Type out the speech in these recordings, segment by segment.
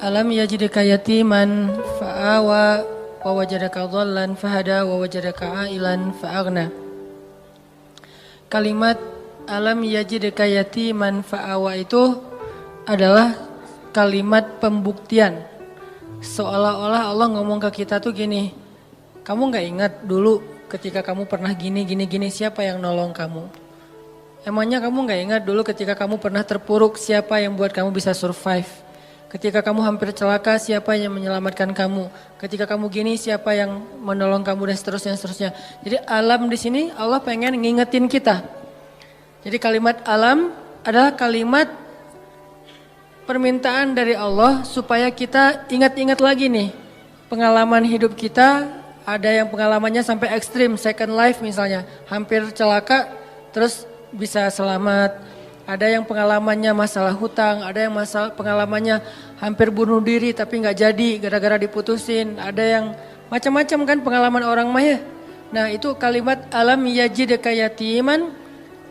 Alam yajidka yatiman fa'awa wa wajadaka dhallan fahada wa wajadaka ailan fa'aghna. Kalimat alam yajidka yatiman fa'awa itu adalah kalimat pembuktian. Seolah-olah Allah ngomong ke kita tuh gini, kamu gak ingat dulu ketika kamu pernah gini, siapa yang nolong kamu? Emangnya kamu gak ingat dulu ketika kamu pernah terpuruk, siapa yang buat kamu bisa survive? Ketika kamu hampir celaka, siapa yang menyelamatkan kamu? Ketika kamu gini, siapa yang menolong kamu dan seterusnya. Jadi alam di sini Allah pengen ngingetin kita. Jadi kalimat alam adalah kalimat permintaan dari Allah supaya kita ingat-ingat lagi nih pengalaman hidup kita. Ada yang pengalamannya sampai ekstrim, second life misalnya, hampir celaka terus bisa selamat. Ada yang pengalamannya masalah hutang, ada yang pengalamannya hampir bunuh diri tapi nggak jadi gara-gara diputusin. Ada yang macam-macam kan pengalaman orang mah ya. Nah itu kalimat alam yajidka yatiman,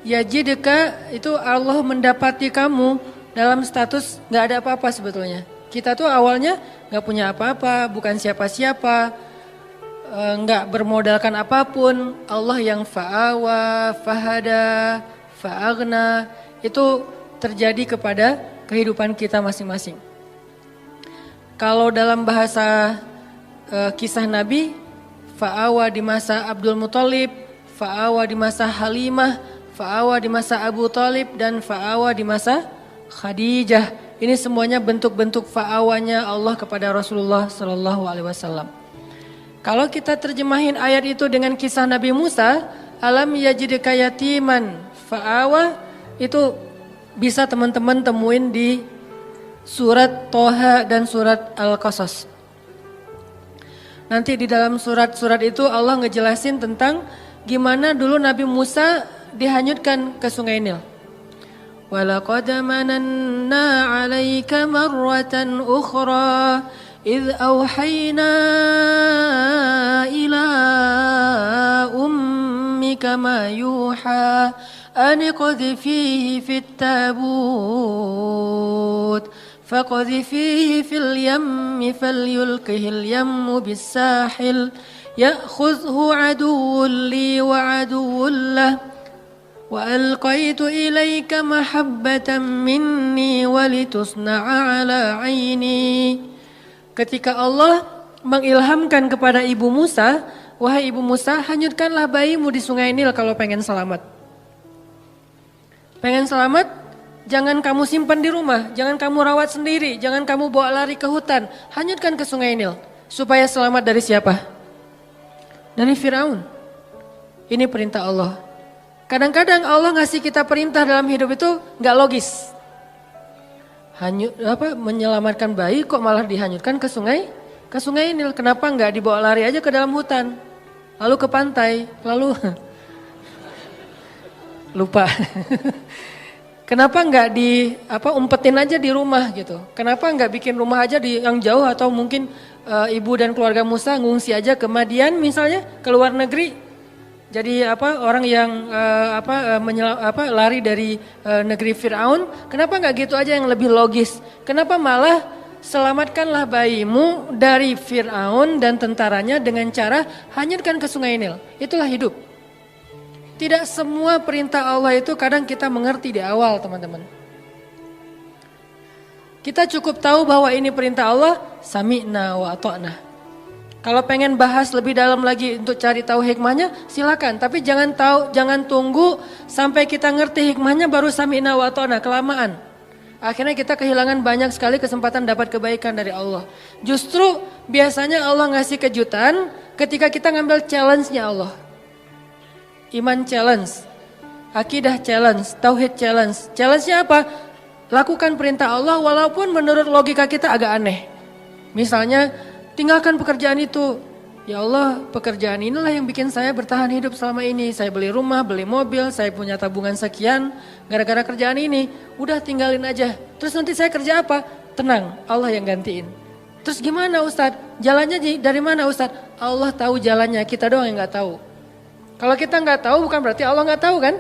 yajidka itu Allah mendapati kamu dalam status nggak ada apa-apa sebetulnya. Kita tuh awalnya nggak punya apa-apa, bukan siapa-siapa, nggak bermodalkan apapun. Allah yang fa'awa, fahada, fa'aghna itu terjadi kepada kehidupan kita masing-masing. Kalau dalam bahasa kisah Nabi, fa'awa di masa Abdul Muthalib, fa'awa di masa Halimah, fa'awa di masa Abu Thalib, dan fa'awa di masa Khadijah. Ini semuanya bentuk-bentuk fa'awanya Allah kepada Rasulullah SAW. Kalau kita terjemahin ayat itu dengan kisah Nabi Musa, alam yajidka yatiman fa'awa, itu bisa teman-teman temuin di surat Toha dan surat Al-Qasas. Nanti di dalam surat-surat itu Allah ngejelasin tentang gimana dulu Nabi Musa dihanyutkan ke Sungai Nil. Walaqad mananna 'alaika marratan ukhra idh awhayna ila ummika ma yuha أن اقذفيه في التابوت فاقذفيه في اليم فليلقه اليم بالساحل يأخذه عدو لي وعدو له وألقيت إليك محبة مني ولتصنع على عيني. Ketika Allah mengilhamkan kepada Ibu Musa, wahai Ibu Musa, hanyutkanlah bayimu di Sungai Nil kalau pengen selamat. Pengen selamat, jangan kamu simpan di rumah, jangan kamu rawat sendiri, jangan kamu bawa lari ke hutan, hanyutkan ke Sungai Nil. Supaya selamat dari siapa? Dari Firaun. Ini perintah Allah. Kadang-kadang Allah ngasih kita perintah dalam hidup itu gak logis. Menyelamatkan bayi kok malah dihanyutkan ke sungai Nil. Kenapa gak dibawa lari aja ke dalam hutan, lalu ke pantai, lalu lupa. Kenapa nggak umpetin aja di rumah gitu? Kenapa nggak bikin rumah aja di yang jauh, atau mungkin ibu dan keluarga Musa ngungsi aja ke Madian misalnya, ke luar negeri. Jadi orang yang lari dari negeri Firaun. Kenapa nggak gitu aja yang lebih logis? Kenapa malah selamatkanlah bayimu dari Firaun dan tentaranya dengan cara hanyutkan ke Sungai Nil? Itulah hidup. Tidak semua perintah Allah itu kadang kita mengerti di awal, teman-teman. Kita cukup tahu bahwa ini perintah Allah, sami'na wa ata'na. Kalau pengen bahas lebih dalam lagi untuk cari tahu hikmahnya, silakan. Tapi jangan tunggu sampai kita ngerti hikmahnya baru sami'na wa ata'na, kelamaan. Akhirnya kita kehilangan banyak sekali kesempatan dapat kebaikan dari Allah. Justru biasanya Allah ngasih kejutan ketika kita ngambil challenge-nya Allah. Iman challenge, akidah challenge, tauhid challenge. Challenge-nya apa? Lakukan perintah Allah walaupun menurut logika kita agak aneh. Misalnya, tinggalkan pekerjaan itu. Ya Allah, pekerjaan inilah yang bikin saya bertahan hidup selama ini. Saya beli rumah, beli mobil, saya punya tabungan sekian. Gara-gara kerjaan ini, udah tinggalin aja. Terus nanti saya kerja apa? Tenang, Allah yang gantiin. Terus gimana Ustadz? Jalannya dari mana Ustadz? Allah tahu jalannya, kita doang yang gak tahu. Kalau kita nggak tahu bukan berarti Allah nggak tahu kan?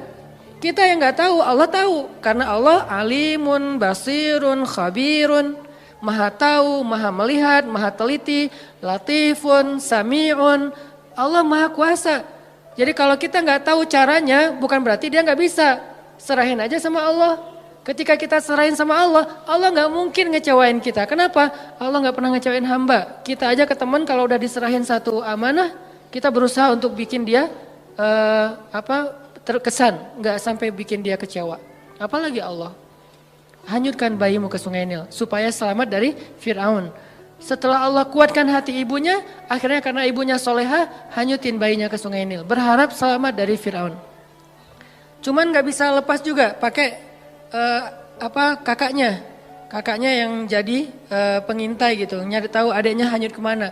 Kita yang nggak tahu, Allah tahu. Karena Allah alimun, basirun, khabirun. maha tahu, maha melihat, maha teliti, latifun, sami'un. Allah maha kuasa. Jadi kalau kita nggak tahu caranya, bukan berarti dia nggak bisa. Serahin aja sama Allah. Ketika kita serahin sama Allah, Allah nggak mungkin ngecewain kita. Kenapa? Allah nggak pernah ngecewain hamba. Kita aja ke teman kalau udah diserahin satu amanah, kita berusaha untuk bikin dia terkesan, nggak sampai bikin dia kecewa. Apalagi Allah. Hanyutkan bayimu ke sungai Nil supaya selamat dari Fir'aun. Setelah Allah kuatkan hati ibunya, akhirnya karena ibunya soleha, hanyutin bayinya ke sungai Nil. Berharap selamat dari Fir'aun. Cuman nggak bisa lepas juga pakai kakaknya yang jadi pengintai gitu, nyari tahu adiknya hanyut kemana,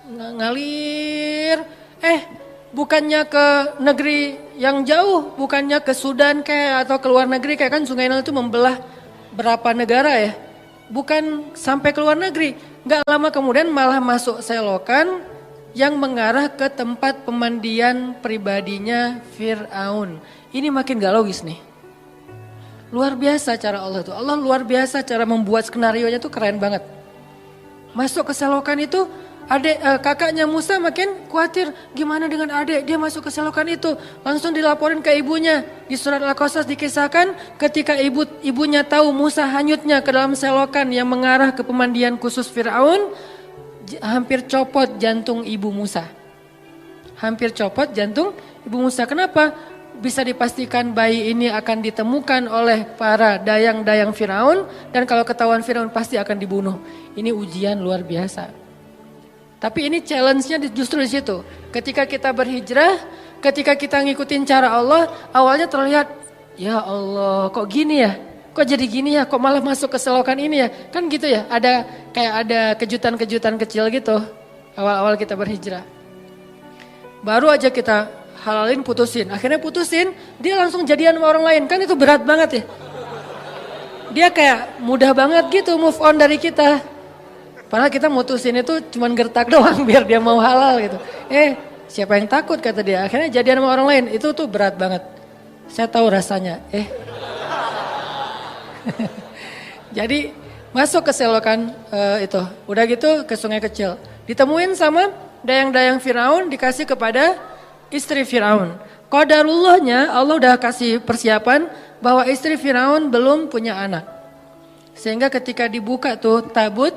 ngalir, bukannya ke negeri yang jauh, bukannya ke Sudan kayak atau ke luar negeri kayak kan Sungai Nil itu membelah berapa negara ya, bukan sampai ke luar negeri, nggak lama kemudian malah masuk selokan yang mengarah ke tempat pemandian pribadinya Fir'aun. Ini makin gak logis nih. Luar biasa cara Allah tuh. Allah luar biasa cara membuat skenarionya tuh keren banget. Masuk ke selokan itu, kakaknya Musa makin khawatir. Gimana dengan adik? Dia masuk ke selokan itu. Langsung dilaporin ke ibunya. Di surat Al-Qasas dikisahkan ketika ibunya tahu Musa hanyutnya ke dalam selokan yang mengarah ke pemandian khusus Fir'aun. Hampir copot jantung ibu Musa. Hampir copot jantung ibu Musa. Kenapa? Bisa dipastikan bayi ini akan ditemukan oleh para dayang-dayang Firaun dan kalau ketahuan Firaun pasti akan dibunuh. Ini ujian luar biasa. Tapi ini challenge-nya justru di situ. Ketika kita berhijrah, ketika kita ngikutin cara Allah, awalnya terlihat, ya Allah, kok gini ya? Kok jadi gini ya? Kok malah masuk ke selokan ini ya? Kan gitu ya, ada kejutan-kejutan kecil gitu awal-awal kita berhijrah. Baru aja kita halalin putusin, akhirnya putusin, dia langsung jadian sama orang lain, kan itu berat banget ya. Dia kayak mudah banget gitu move on dari kita. Padahal kita mutusin itu cuman gertak doang biar dia mau halal gitu. Siapa yang takut kata dia, akhirnya jadian sama orang lain, itu tuh berat banget. Saya tahu rasanya, Jadi masuk ke selokan itu, udah gitu ke sungai kecil. Ditemuin sama dayang-dayang Firaun, dikasih kepada istri Firaun. Qadarullahnya Allah udah kasih persiapan bahwa istri Firaun belum punya anak. Sehingga ketika dibuka tuh tabut,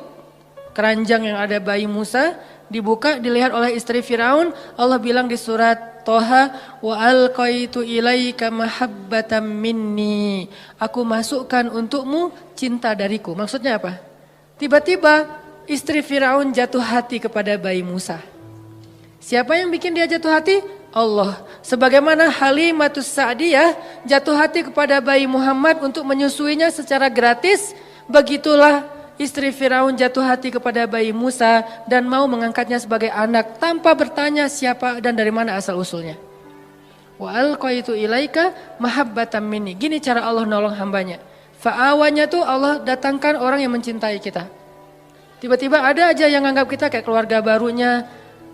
keranjang yang ada bayi Musa, dibuka dilihat oleh istri Firaun, Allah bilang di surat Toha, wa alqaitu ilaika mahabbatan minni. Aku masukkan untukmu cinta dariku. Maksudnya apa? Tiba-tiba istri Firaun jatuh hati kepada bayi Musa. Siapa yang bikin dia jatuh hati? Allah. Sebagaimana Halimatus Sa'diyah jatuh hati kepada bayi Muhammad untuk menyusuinya secara gratis, begitulah istri Firaun jatuh hati kepada bayi Musa dan mau mengangkatnya sebagai anak tanpa bertanya siapa dan dari mana asal usulnya. Wa alqaitu ilaika mahabbatan minni. Gini cara Allah nolong hambanya. Fa'awanya tuh Allah datangkan orang yang mencintai kita. Tiba-tiba ada aja yang anggap kita kayak keluarga barunya.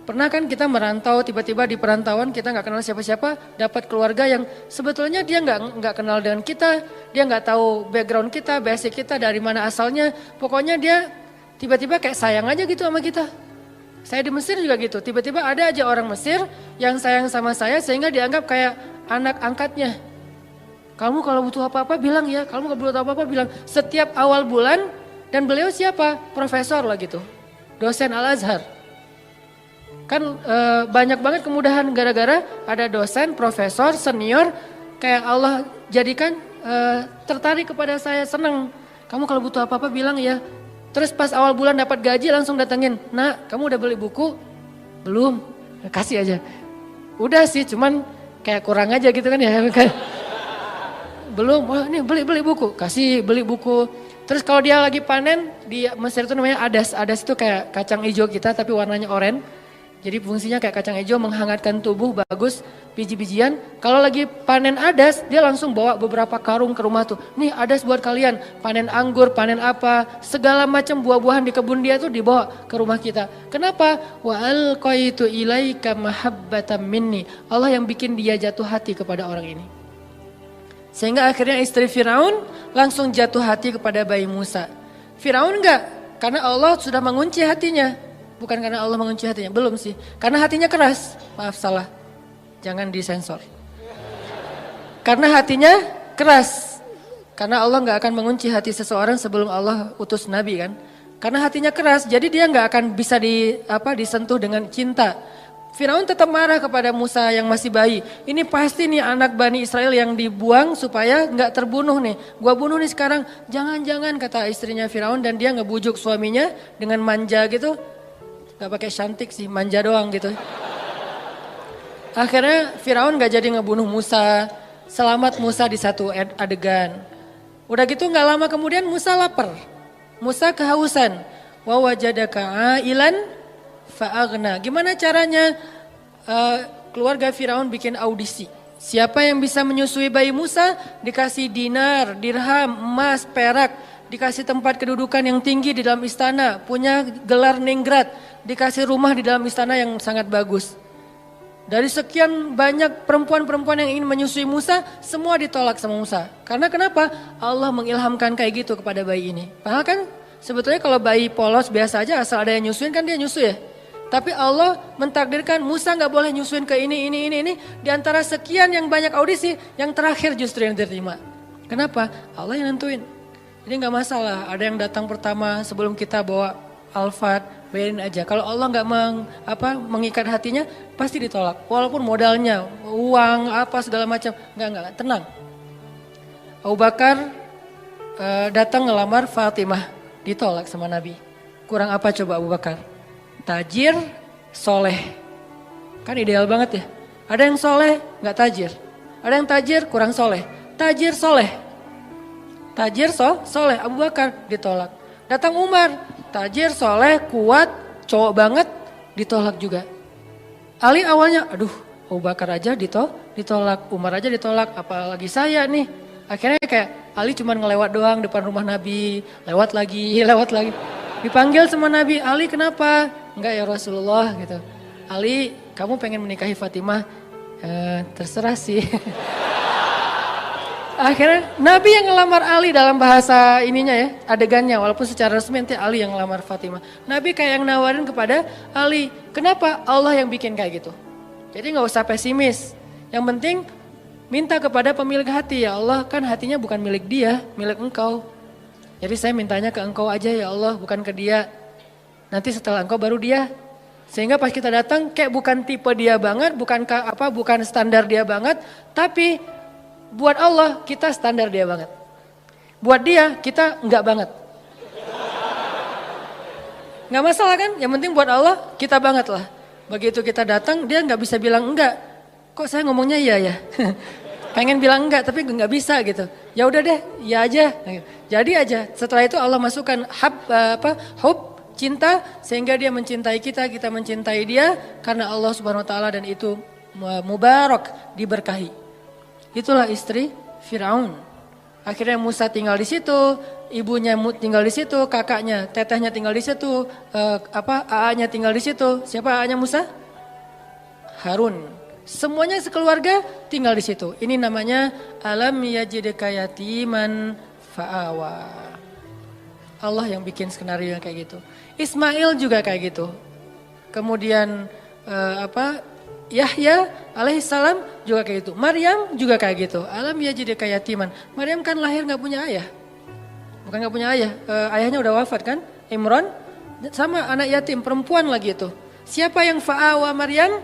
Pernah kan kita merantau, tiba-tiba di perantauan kita nggak kenal siapa-siapa, dapat keluarga yang sebetulnya dia nggak kenal dengan kita, dia nggak tahu background kita, basic kita dari mana asalnya, pokoknya dia tiba-tiba kayak sayang aja gitu sama kita. Saya di Mesir juga gitu, tiba-tiba ada aja orang Mesir yang sayang sama saya sehingga dianggap kayak anak angkatnya. Kamu kalau butuh apa-apa bilang ya, kamu kalau butuh apa-apa bilang. Setiap awal bulan, dan beliau siapa? Profesor lah gitu, dosen Al-Azhar. Kan banyak banget kemudahan gara-gara ada dosen, profesor, senior, kayak Allah jadikan tertarik kepada saya, senang. Kamu kalau butuh apa-apa bilang ya. Terus pas awal bulan dapat gaji langsung datengin, nak kamu udah beli buku? Belum, kasih aja. Udah sih cuman kayak kurang aja gitu kan ya. Belum, oh, nih beli buku, kasih beli buku. Terus kalau dia lagi panen, di Mesir itu namanya adas. Adas itu kayak kacang hijau kita tapi warnanya oranye. Jadi fungsinya kayak kacang hijau menghangatkan tubuh, bagus, biji-bijian. Kalau lagi panen adas, dia langsung bawa beberapa karung ke rumah tuh. Nih adas buat kalian, panen anggur, panen apa, segala macam buah-buahan di kebun dia tuh dibawa ke rumah kita. Kenapa? Wa alqaitu ilaika mahabbatan minni. Allah yang bikin dia jatuh hati kepada orang ini. Sehingga akhirnya istri Firaun langsung jatuh hati kepada bayi Musa. Firaun enggak Karena Allah sudah mengunci hatinya. Bukan karena Allah mengunci hatinya, belum sih. Karena hatinya keras, maaf salah. Jangan disensor. Karena hatinya keras. Karena Allah gak akan mengunci hati seseorang sebelum Allah utus Nabi kan. Karena hatinya keras, jadi dia gak akan bisa disentuh dengan cinta. Firaun tetap marah kepada Musa yang masih bayi. Ini pasti nih anak Bani Israel yang dibuang supaya gak terbunuh nih. Gua bunuh nih sekarang. Jangan-jangan kata istrinya Firaun, dan dia ngebujuk suaminya dengan manja gitu. Gak pakai cantik sih, manja doang gitu. Akhirnya Firaun gak jadi ngebunuh Musa. Selamat Musa di satu adegan. Udah gitu gak lama kemudian Musa lapar. Musa kehausan. Wa wajadaka ailan fa'agna. Gimana caranya keluarga Firaun bikin audisi? Siapa yang bisa menyusui bayi Musa dikasih dinar, dirham, emas, perak, dikasih tempat kedudukan yang tinggi di dalam istana, punya gelar ningrat, dikasih rumah di dalam istana yang sangat bagus. Dari sekian banyak perempuan-perempuan yang ingin menyusui Musa, semua ditolak sama Musa. Karena kenapa? Allah mengilhamkan kayak gitu kepada bayi ini. Padahal kan sebetulnya kalau bayi polos biasa aja asal ada yang nyusuin kan dia nyusui ya. Tapi Allah mentakdirkan Musa gak boleh nyusuin ke ini. Di antara sekian yang banyak audisi, yang terakhir justru yang diterima. Kenapa? Allah yang nentuin. Jadi gak masalah, ada yang datang pertama sebelum kita bawa Alphard, biarin aja. Kalau Allah gak mengikat hatinya, pasti ditolak. Walaupun modalnya, uang, apa segala macam. Enggak, tenang. Abu Bakar datang ngelamar Fatimah, ditolak sama Nabi. Kurang apa coba Abu Bakar? Tajir, soleh. Kan ideal banget ya. Ada yang soleh, gak tajir. Ada yang tajir, kurang soleh. Tajir, soleh. Tajir, soleh. Abu Bakar ditolak. Datang Umar, tajir, soleh, kuat, cowok banget, ditolak juga. Ali awalnya, aduh Abu Bakar aja ditolak, Umar aja ditolak, apalagi saya nih. Akhirnya kayak Ali cuma ngelewat doang depan rumah Nabi, lewat lagi. Dipanggil sama Nabi, Ali kenapa? Enggak ya Rasulullah gitu. Ali, kamu pengen menikahi Fatimah? Terserah sih. Akhirnya Nabi yang ngelamar Ali dalam bahasa ininya ya, adegannya. Walaupun secara resmi nanti Ali yang ngelamar Fatimah. Nabi kayak yang nawarin kepada Ali. Kenapa? Allah yang bikin kayak gitu. Jadi gak usah pesimis. Yang penting minta kepada pemilik hati. Ya Allah, kan hatinya bukan milik dia, milik engkau. Jadi saya mintanya ke engkau aja ya Allah, bukan ke dia. Nanti setelah engkau baru dia. Sehingga pas kita datang kayak bukan tipe dia banget, bukan standar dia banget, tapi buat Allah kita standar dia banget. Buat dia kita enggak banget. Enggak masalah kan? Yang penting buat Allah kita banget lah. Begitu kita datang dia enggak bisa bilang enggak. Kok saya ngomongnya iya ya? Pengen bilang enggak tapi enggak bisa gitu. Ya udah deh, ya aja. Jadi aja. Setelah itu Allah masukkan hub cinta sehingga dia mencintai kita mencintai dia karena Allah Subhanahu wa taala dan itu mubarak, diberkahi. Itulah istri Firaun. Akhirnya Musa tinggal di situ, ibunya tinggal di situ, kakaknya, tetehnya tinggal di situ, AA-nya tinggal di situ. Siapa AA-nya Musa? Harun. Semuanya sekeluarga tinggal di situ. Ini namanya alam yajidka yatiman fa'awa. Allah yang bikin skenario yang kayak gitu. Ismail juga kayak gitu. Kemudian Yahya alaihissalam juga kayak gitu. Maryam juga kayak gitu. Alam yajidka yatiman. Maryam kan lahir gak punya ayah. Bukan gak punya ayah. Ayahnya udah wafat kan. Imran sama anak yatim perempuan lagi itu. Siapa yang fa'awa Maryam?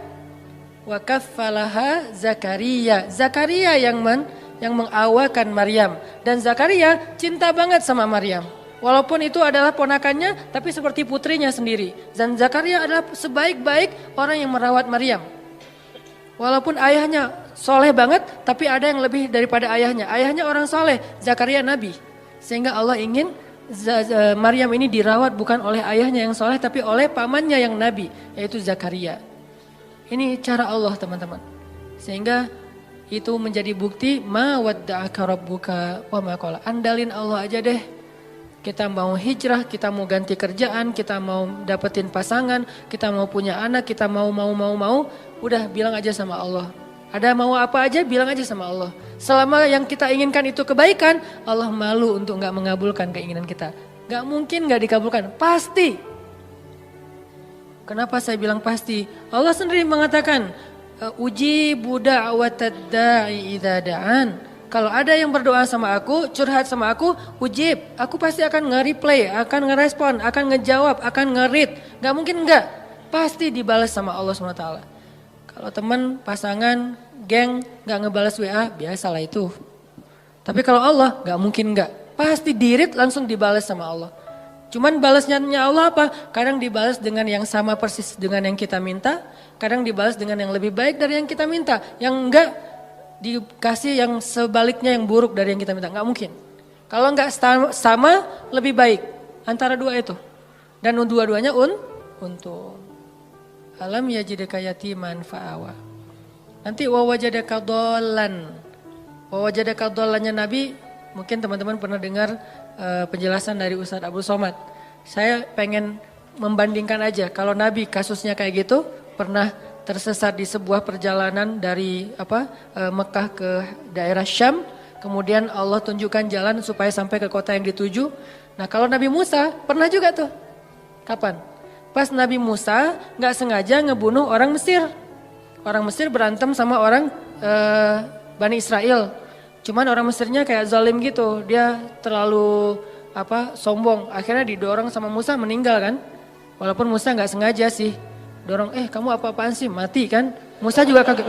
Wa kaffalaha Zakaria. Zakaria yang mengawakan Maryam. Dan Zakaria cinta banget sama Maryam. Walaupun itu adalah ponakannya, tapi seperti putrinya sendiri. Dan Zakaria adalah sebaik-baik orang yang merawat Maryam. Walaupun ayahnya soleh banget, tapi ada yang lebih daripada ayahnya. Ayahnya orang soleh, Zakaria nabi. Sehingga Allah ingin Maryam ini dirawat bukan oleh ayahnya yang soleh, tapi oleh pamannya yang nabi, yaitu Zakaria. Ini cara Allah teman-teman. Sehingga itu menjadi bukti ma wadda'aka rabbuka wa ma qala. Andalin Allah aja deh. Kita mau hijrah, kita mau ganti kerjaan, kita mau dapetin pasangan, kita mau punya anak, kita mau, udah bilang aja sama Allah. Ada mau apa aja bilang aja sama Allah. Selama yang kita inginkan itu kebaikan, Allah malu untuk gak mengabulkan keinginan kita. Gak mungkin gak dikabulkan, pasti. Kenapa saya bilang pasti? Allah sendiri mengatakan, ujibu da'watad da'i idza da'an. Kalau ada yang berdoa sama aku, curhat sama aku, ujib. Aku pasti akan nge-replay, akan ngerespon, akan ngejawab, akan nge-read. Gak mungkin enggak. Pasti dibalas sama Allah SWT. Kalau teman, pasangan, geng gak ngebalas WA, biasalah itu. Tapi kalau Allah gak mungkin enggak. Pasti di-read langsung dibalas sama Allah. Cuman balasnya Allah apa? Kadang dibalas dengan yang sama persis dengan yang kita minta. Kadang dibalas dengan yang lebih baik dari yang kita minta. Yang enggak dikasih yang sebaliknya yang buruk dari yang kita minta. Enggak mungkin. Kalau enggak sama lebih baik. Antara dua itu. Dan dua-duanya untung. Alam yajidaka yatiman fa'awa. Nanti wawajadaka dhallan. Wawajadaka dhallannya Nabi. Mungkin teman-teman pernah dengar penjelasan dari Ustadz Abdul Somad. Saya pengen membandingkan aja. Kalau Nabi kasusnya kayak gitu. Pernah tersesat di sebuah perjalanan dari Mekah ke daerah Syam. Kemudian Allah tunjukkan jalan supaya sampai ke kota yang dituju. Nah kalau Nabi Musa pernah juga tuh. Kapan? Pas Nabi Musa gak sengaja ngebunuh orang Mesir. Orang Mesir berantem sama orang Bani Israel. Cuman orang Mesirnya kayak zalim gitu. Dia terlalu sombong. Akhirnya didorong sama Musa meninggal kan. Walaupun Musa gak sengaja sih. Dorong, kamu apa-apaan sih, mati kan? Musa juga kaget,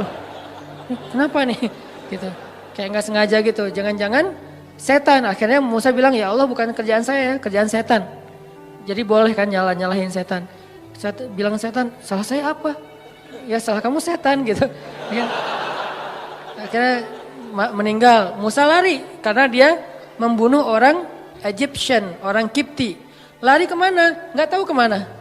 kenapa nih? Gitu, kayak nggak sengaja gitu. Jangan-jangan setan. Akhirnya Musa bilang, ya Allah bukan kerjaan saya, kerjaan setan. Jadi boleh kan nyalahin setan. Bilang setan, salah saya apa? Ya salah kamu setan gitu. Ya. Akhirnya meninggal. Musa lari karena dia membunuh orang Egyptian, orang Kipti. Lari kemana? Nggak tahu kemana.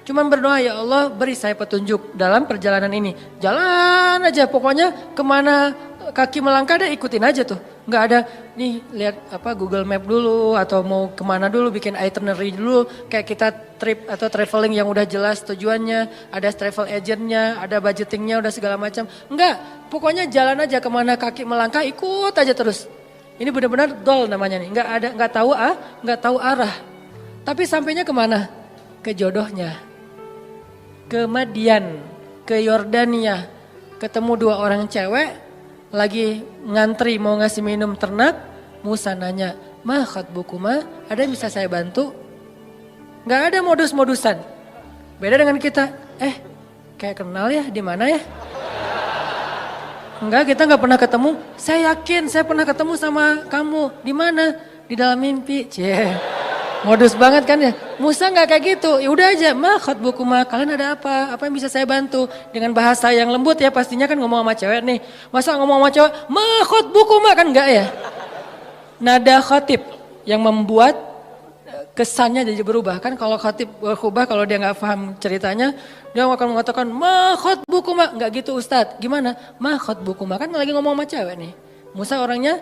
Cuman berdoa, ya Allah beri saya petunjuk dalam perjalanan ini. Jalan aja pokoknya kemana kaki melangkah deh ikutin aja tuh. Nggak ada nih lihat Google Map dulu atau mau kemana dulu bikin itinerary dulu. Kayak kita trip atau traveling yang udah jelas tujuannya. Ada travel agentnya, ada budgetingnya udah segala macam. Enggak, pokoknya jalan aja kemana kaki melangkah ikut aja terus. Ini benar-benar dol namanya nih. Nggak tahu arah. Tapi sampainya kemana? Ke jodohnya. Ke Madian, ke Yordania, ketemu dua orang cewek, lagi ngantri mau ngasih minum ternak, Musa nanya, ma khatbukuma, ada yang bisa saya bantu? Gak ada modus-modusan, beda dengan kita, kayak kenal ya, di mana ya? Enggak, kita gak pernah ketemu, saya yakin saya pernah ketemu sama kamu, di mana? Di dalam mimpi, modus banget kan ya. Musa nggak kayak gitu. Ya udah aja, ma khatbukuma, kalian ada apa? Apa yang bisa saya bantu? Dengan bahasa yang lembut ya, pastinya kan ngomong sama cewek nih. Masa ngomong sama cewek, ma khatbukuma, kan enggak ya? Nada khatib yang membuat kesannya jadi berubah. Kan kalau khatib berubah, kalau dia nggak paham ceritanya, dia akan mengatakan ma khatbukuma. Nggak gitu Ustadz. Gimana? Ma khatbukuma, kan lagi ngomong sama cewek nih. Musa orangnya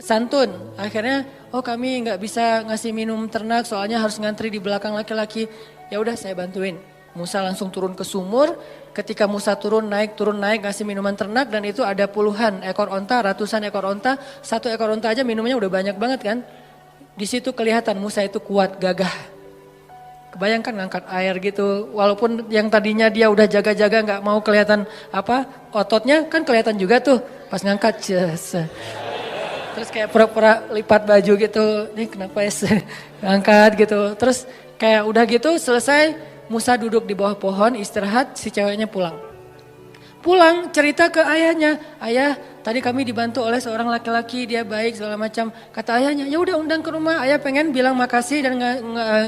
santun, akhirnya kami nggak bisa ngasih minum ternak soalnya harus ngantri di belakang laki-laki. Ya udah saya bantuin. Musa langsung turun ke sumur. Ketika Musa turun naik ngasih minuman ternak dan itu ada puluhan ekor onta, ratusan ekor onta. Satu ekor onta aja minumnya udah banyak banget kan. Di situ kelihatan Musa itu kuat, gagah. Kebayangkan ngangkat air gitu, walaupun yang tadinya dia udah jaga-jaga nggak mau kelihatan ototnya kan kelihatan juga tuh pas ngangkat. Terus kayak pura-pura lipat baju gitu, nih kenapa ya angkat gitu. Terus kayak udah gitu selesai, Musa duduk di bawah pohon istirahat, si ceweknya pulang. Pulang cerita ke ayahnya, ayah tadi kami dibantu oleh seorang laki-laki, dia baik segala macam. Kata ayahnya, ya udah undang ke rumah, ayah pengen bilang makasih dan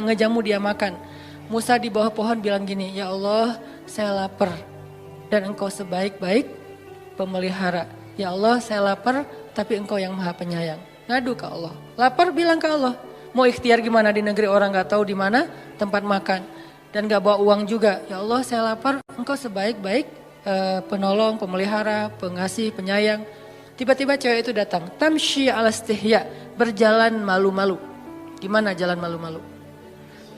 ngejamu dia makan. Musa di bawah pohon bilang gini, ya Allah saya lapar dan engkau sebaik-baik pemelihara. Ya Allah saya lapar tapi engkau yang maha penyayang. Ngadu ke Allah. Lapar bilang ke Allah. Mau ikhtiar gimana di negeri orang gak tahu di mana tempat makan. Dan gak bawa uang juga. Ya Allah saya lapar, engkau sebaik-baik penolong, pemelihara, pengasih, penyayang. Tiba-tiba cewek itu datang. Tamshi ala stihya, berjalan malu-malu. Gimana jalan malu-malu?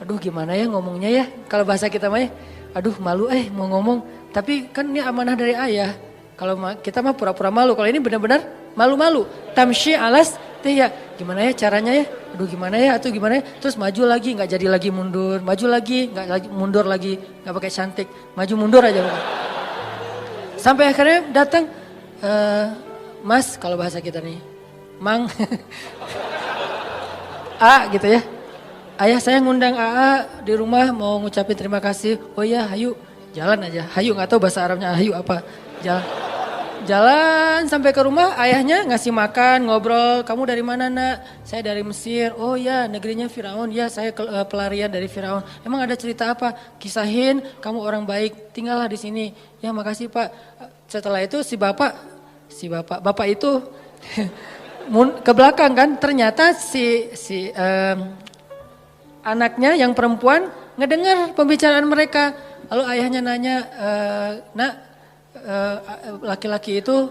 Aduh gimana ya ngomongnya ya. Kalau bahasa kita mah aduh malu mau ngomong. Tapi kan ini amanah dari ayah. Kalau kita mah pura-pura malu. Kalau ini benar-benar malu-malu. Tamshi alas teh ya, gimana ya caranya ya, aduh gimana ya, atau gimana ya, terus maju lagi, nggak jadi lagi mundur, maju lagi, nggak lagi mundur lagi, nggak pakai cantik, maju mundur aja. Sampai akhirnya datang, Mas kalau bahasa kita nih, Mang, A gitu ya. Ayah saya ngundang AA di rumah mau ngucapin terima kasih. Oh iya, hayu, jalan aja. Hayu nggak tahu bahasa Arabnya hayu apa. Jalan sampai ke rumah, ayahnya ngasih makan, ngobrol. Kamu dari mana nak? Saya dari Mesir. Oh ya, negerinya Firaun. Ya, saya pelarian dari Firaun. Emang ada cerita apa? Kisahin, kamu orang baik, tinggallah di sini. Ya makasih Pak. Setelah itu si bapak itu ke belakang kan. Ternyata si anaknya yang perempuan ngedengar pembicaraan mereka. Lalu ayahnya nanya, nak, laki-laki itu,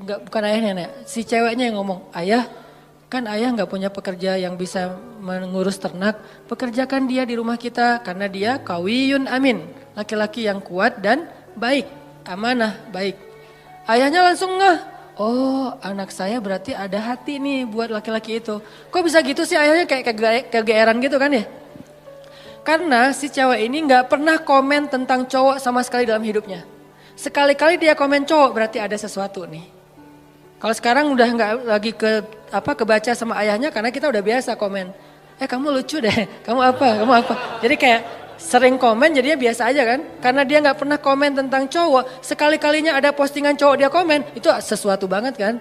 bukan ayahnya, nak, si ceweknya yang ngomong, ayah, kan ayah nggak punya pekerja yang bisa mengurus ternak, pekerjakan dia di rumah kita karena dia kawiyun amin, laki-laki yang kuat dan baik, amanah, baik. Ayahnya langsung ngeh, oh anak saya berarti ada hati nih buat laki-laki itu. Kok bisa gitu sih ayahnya kayak kegeeran gitu kan ya? Karena si cewek ini nggak pernah komen tentang cowok sama sekali dalam hidupnya. Sekali-kali dia komen cowok berarti ada sesuatu nih. Kalau sekarang udah nggak lagi kebaca sama ayahnya karena kita udah biasa komen. Kamu lucu deh, kamu apa. Jadi kayak sering komen jadinya biasa aja kan. Karena dia nggak pernah komen tentang cowok. Sekali-kalinya ada postingan cowok dia komen, itu sesuatu banget kan.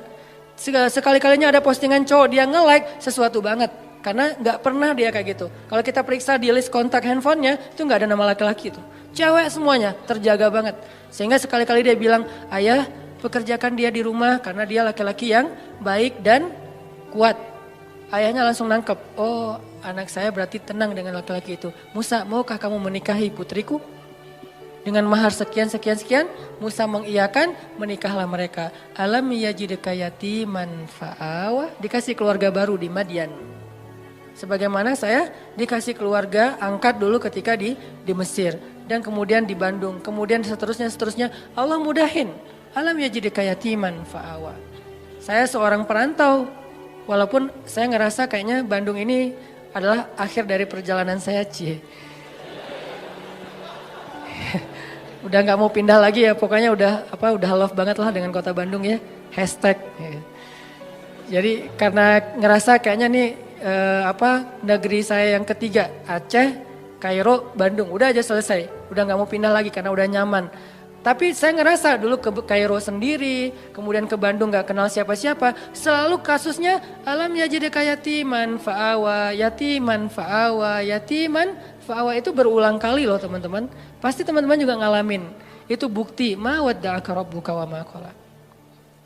Sekali-kalinya ada postingan cowok dia nge-like, sesuatu banget. Karena nggak pernah dia kayak gitu. Kalau kita periksa di list kontak handphonenya, itu nggak ada nama laki-laki itu. Cewek semuanya, terjaga banget. Sehingga sekali-kali dia bilang, ayah pekerjakan dia di rumah karena dia laki-laki yang baik dan kuat. Ayahnya langsung nangkep, oh anak saya berarti tenang dengan laki-laki itu. Musa, maukah kamu menikahi putriku? Dengan mahar sekian. Musa mengiyakan, menikahlah mereka. Alam yajidka yatiman fa'awa, dikasih keluarga baru di Madian. Sebagaimana saya dikasih keluarga angkat dulu ketika di Mesir. Dan kemudian di Bandung. Kemudian seterusnya Allah mudahin. Alam yajidka yatiman fa'awa. Saya seorang perantau. Walaupun saya ngerasa kayaknya Bandung ini adalah akhir dari perjalanan saya. Udah gak mau pindah lagi ya. Pokoknya udah love banget lah dengan kota Bandung ya. Hashtag. Jadi karena ngerasa kayaknya nih negeri saya yang ketiga, Aceh, Kairo, Bandung, udah aja selesai, udah nggak mau pindah lagi karena udah nyaman. Tapi saya ngerasa dulu ke Kairo sendiri, kemudian ke Bandung nggak kenal siapa-siapa, selalu kasusnya alam yajidka yatiman fa'awa, yatiman fa'awa, yatiman fa'awa, itu berulang kali loh teman-teman. Pasti teman-teman juga ngalamin. Itu bukti ma wadda'aka rabbuka wa ma qala.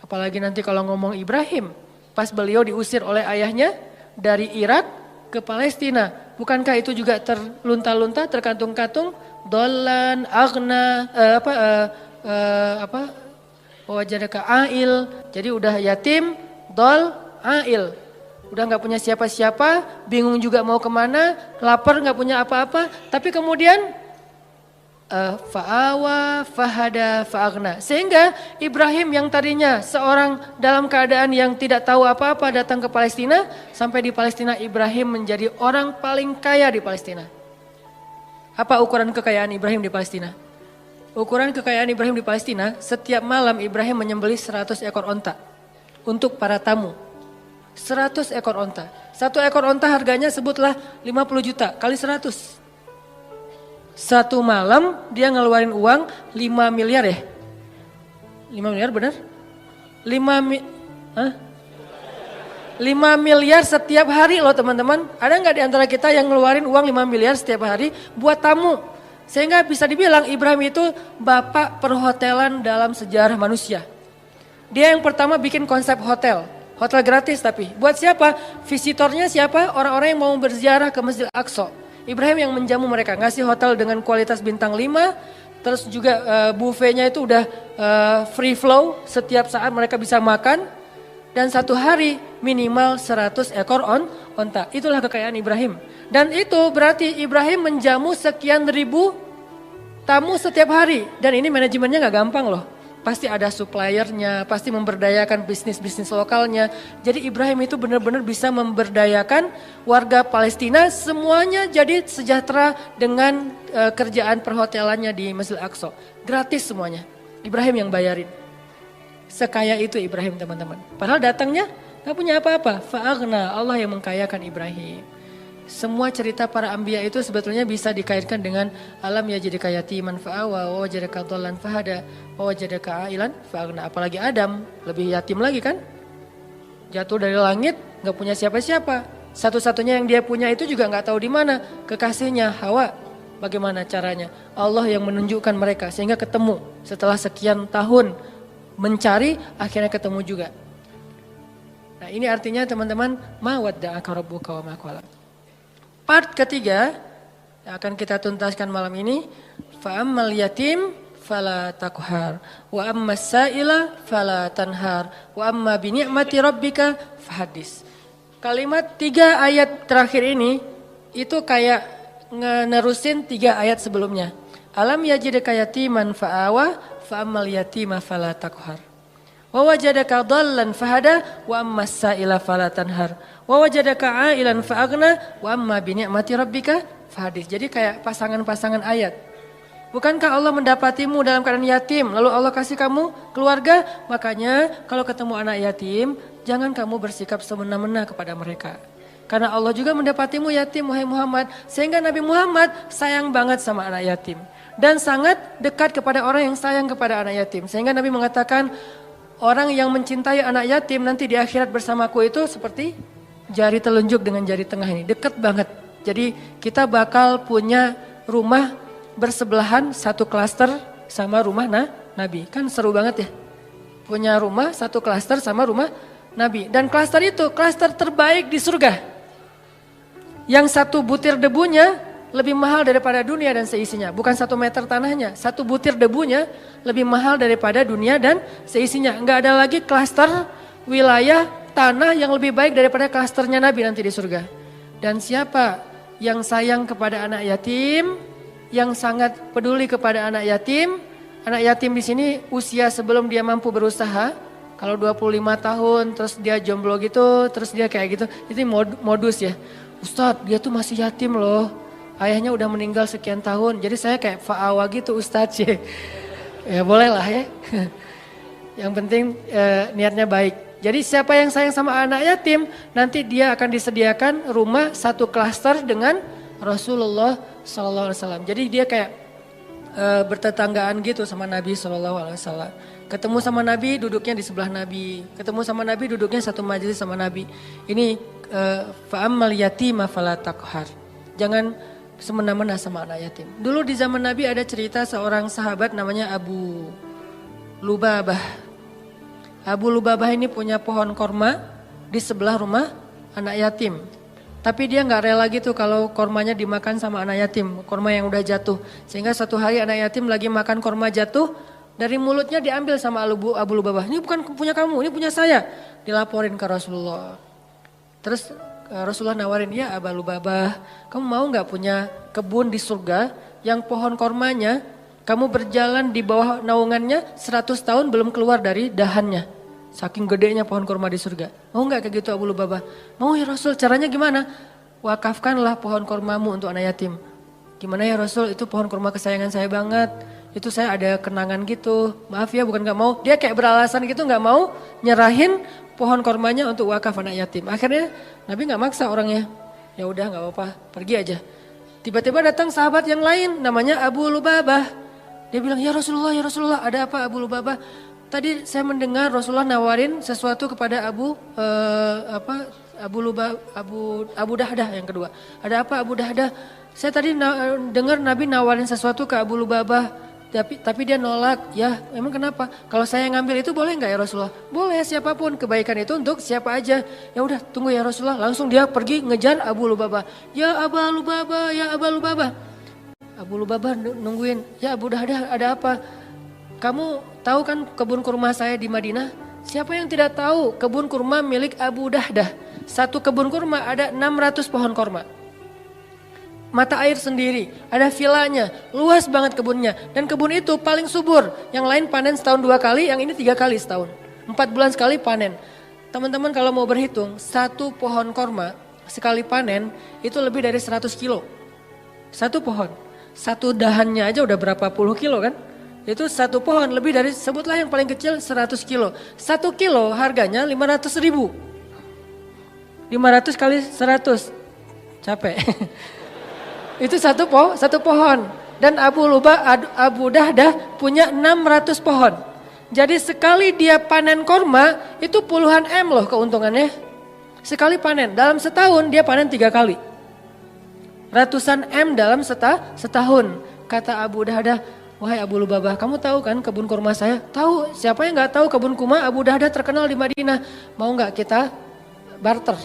Apalagi nanti kalau ngomong Ibrahim, pas beliau diusir oleh ayahnya dari Irak ke Palestina. Bukankah itu juga terlunta-lunta, terkantung-kantung, dolan, agna, wajadaka ail. Jadi udah yatim, dol, ail. Udah gak punya siapa-siapa, bingung juga mau kemana, lapar gak punya apa-apa. Tapi kemudian fa'awa, fahada, fa'agna. Sehingga Ibrahim yang tadinya seorang dalam keadaan yang tidak tahu apa-apa datang ke Palestina. Sampai di Palestina Ibrahim menjadi orang paling kaya di Palestina. Apa ukuran kekayaan Ibrahim di Palestina? Ukuran kekayaan Ibrahim di Palestina, setiap malam Ibrahim menyembelih 100 ekor onta untuk para tamu. 100 ekor onta. Satu ekor onta harganya sebutlah 50 juta kali 100. Satu malam dia ngeluarin uang 5 miliar ya? 5 miliar benar? 5 miliar setiap hari loh teman-teman. Ada nggak di antara kita yang ngeluarin uang 5 miliar setiap hari buat tamu? Sehingga bisa dibilang Ibrahim itu bapak perhotelan dalam sejarah manusia. Dia yang pertama bikin konsep hotel. Hotel gratis tapi. Buat siapa? Visitornya siapa? Orang-orang yang mau berziarah ke Masjid Al-Aqsa. Ibrahim yang menjamu mereka, ngasih hotel dengan kualitas bintang 5, terus juga buffetnya itu udah free flow, setiap saat mereka bisa makan, dan satu hari minimal 100 ekor onta. Itulah kekayaan Ibrahim. Dan itu berarti Ibrahim menjamu sekian ribu tamu setiap hari, dan ini manajemennya gak gampang loh. pasti ada suppliernya, pasti memberdayakan bisnis-bisnis lokalnya. Jadi Ibrahim itu benar-benar bisa memberdayakan warga Palestina semuanya jadi sejahtera dengan kerjaan perhotelannya di Masjid Al-Aqsa. Gratis semuanya. Ibrahim yang bayarin. Sekaya itu Ibrahim teman-teman. Padahal datangnya gak punya apa-apa. Fa'aghna, Allah yang mengkayakan Ibrahim. Semua cerita para anbiya itu sebetulnya bisa dikaitkan dengan alam yajidka yatiman fa'awa wa wajadaka dhallan fahada wa wajadaka ailan fa'aghna. Apalagi Adam, lebih yatim lagi kan? Jatuh dari langit, gak punya siapa-siapa. Satu-satunya yang dia punya itu juga gak tahu di mana. Kekasihnya Hawa. Bagaimana caranya? Allah yang menunjukkan mereka sehingga ketemu. Setelah sekian tahun mencari, akhirnya ketemu juga. Nah ini artinya teman-teman, ma wadda'aka rabbuka wa ma qala. Part ketiga yang akan kita tuntaskan malam ini, fa'ammal yatim fala taqhar wa ammas sa'ila fala tanhar wa amma bi ni'mati rabbika fahaddis. Kalimat 3 ayat terakhir ini itu kayak nerusin 3 ayat sebelumnya. Alam yajidka yatiman fa'awa fa'ammal yatima fala taqhar. Wa wajadaka dhallan fahada wa ammas sa'ila fala tanhar. Wa wajadaka ailan fa'aghna wa amma bi ni'mati rabbika fahaddits. Jadi kayak pasangan-pasangan ayat. Bukankah Allah mendapatimu dalam keadaan yatim, lalu Allah kasih kamu keluarga? Makanya kalau ketemu anak yatim, jangan kamu bersikap semena-mena kepada mereka. Karena Allah juga mendapatimu yatim, wahai Muhammad. Sehingga Nabi Muhammad sayang banget sama anak yatim. Dan sangat dekat kepada orang yang sayang kepada anak yatim. Sehingga Nabi mengatakan, orang yang mencintai anak yatim nanti di akhirat bersamaku itu seperti jari telunjuk dengan jari tengah ini. Dekat banget. Jadi kita bakal punya rumah bersebelahan, satu klaster sama rumah Nabi. Kan seru banget ya. Punya rumah satu klaster sama rumah Nabi. Dan klaster itu klaster terbaik di surga. Yang satu butir debunya lebih mahal daripada dunia dan seisinya. Bukan 1 meter tanahnya. 1 butir debunya lebih mahal daripada dunia dan seisinya. Enggak ada lagi klaster wilayah tanah yang lebih baik daripada klasternya Nabi nanti di surga. Dan siapa yang sayang kepada anak yatim, yang sangat peduli kepada anak yatim di sini usia sebelum dia mampu berusaha, kalau 25 tahun terus dia jomblo gitu, terus dia kayak gitu, itu modus ya. Ustadz, dia tuh masih yatim loh. Ayahnya udah meninggal sekian tahun, jadi saya kayak fa'awa gitu Ustadz ya. Ya boleh lah ya. Yang penting niatnya baik. Jadi siapa yang sayang sama anak yatim, nanti dia akan disediakan rumah satu klaster dengan Rasulullah SAW. Jadi dia kayak bertetanggaan gitu sama Nabi SAW. Ketemu sama Nabi, duduknya di sebelah Nabi. Ketemu sama Nabi, duduknya satu majelis sama Nabi. Ini fa'ammal yatima fala taqhar. Jangan semena-mena sama anak yatim. Dulu di zaman Nabi ada cerita seorang sahabat namanya Abu Lubabah. Abu Lubabah ini punya pohon korma di sebelah rumah anak yatim. Tapi dia gak rela gitu kalau kormanya dimakan sama anak yatim, korma yang udah jatuh. Sehingga satu hari anak yatim lagi makan korma jatuh, dari mulutnya diambil sama Abu Lubabah. Ini bukan punya kamu, ini punya saya. Dilaporin ke Rasulullah. Terus Rasulullah nawarin, ya Abu Lubabah, kamu mau gak punya kebun di surga yang pohon kormanya kamu berjalan di bawah naungannya 100 tahun belum keluar dari dahannya. Saking gedenya pohon kurma di surga. Mau gak kayak gitu Abu Lubabah? Mau ya Rasul, caranya gimana? Wakafkanlah pohon kurmamu untuk anak yatim. Gimana ya Rasul, itu pohon kurma kesayangan saya banget. Itu saya ada kenangan gitu. Maaf ya bukan gak mau. Dia kayak beralasan gitu gak mau nyerahin pohon kurmanya untuk wakaf anak yatim. Akhirnya Nabi gak maksa orangnya. Ya udah gak apa-apa, pergi aja. Tiba-tiba datang sahabat yang lain namanya Abu Lubabah. Dia bilang, ya Rasulullah, ada apa Abu Lubabah? Tadi saya mendengar Rasulullah nawarin sesuatu kepada Abu Dahdah yang kedua. Ada apa Abu Dahdah? Saya tadi dengar Nabi nawarin sesuatu ke Abu Lubabah, tapi dia nolak. Ya, emang kenapa? Kalau saya ngambil itu boleh nggak ya Rasulullah? Boleh, siapapun, kebaikan itu untuk siapa aja. Ya udah, tunggu ya Rasulullah. Langsung dia pergi ngejar Abu Lubabah. Ya Abu Lubabah, ya Abu Lubabah. Abu Lubabah nungguin. Ya Abu Dahdah, ada apa? Kamu tahu kan kebun kurma saya di Madinah? Siapa yang tidak tahu kebun kurma milik Abu Dahdah? Satu kebun kurma ada 600 pohon kurma. mata air sendiri, ada vilanya, luas banget kebunnya. Dan kebun itu paling subur, yang lain panen setahun 2 kali, yang ini 3 kali setahun. 4 bulan sekali panen. Teman-teman kalau mau berhitung, satu pohon korma sekali panen itu lebih dari 100 kilo. Satu pohon, satu dahannya aja udah berapa puluh kilo kan? Itu satu pohon lebih dari, sebutlah yang paling kecil 100 kilo. 1 kilo harganya 500 ribu. 500 kali 100, capek. Itu satu pohon. Dan Abu Dahdah punya 600 pohon. Jadi sekali dia panen korma itu puluhan M loh keuntungannya. Sekali panen, dalam setahun dia panen 3 kali. Ratusan M dalam setahun. Kata Abu Dahdah, wahai Abu Lubabah, kamu tahu kan kebun kurma saya? Tahu, siapa yang gak tahu kebun kurma Abu Dahdah terkenal di Madinah. Mau gak kita barter?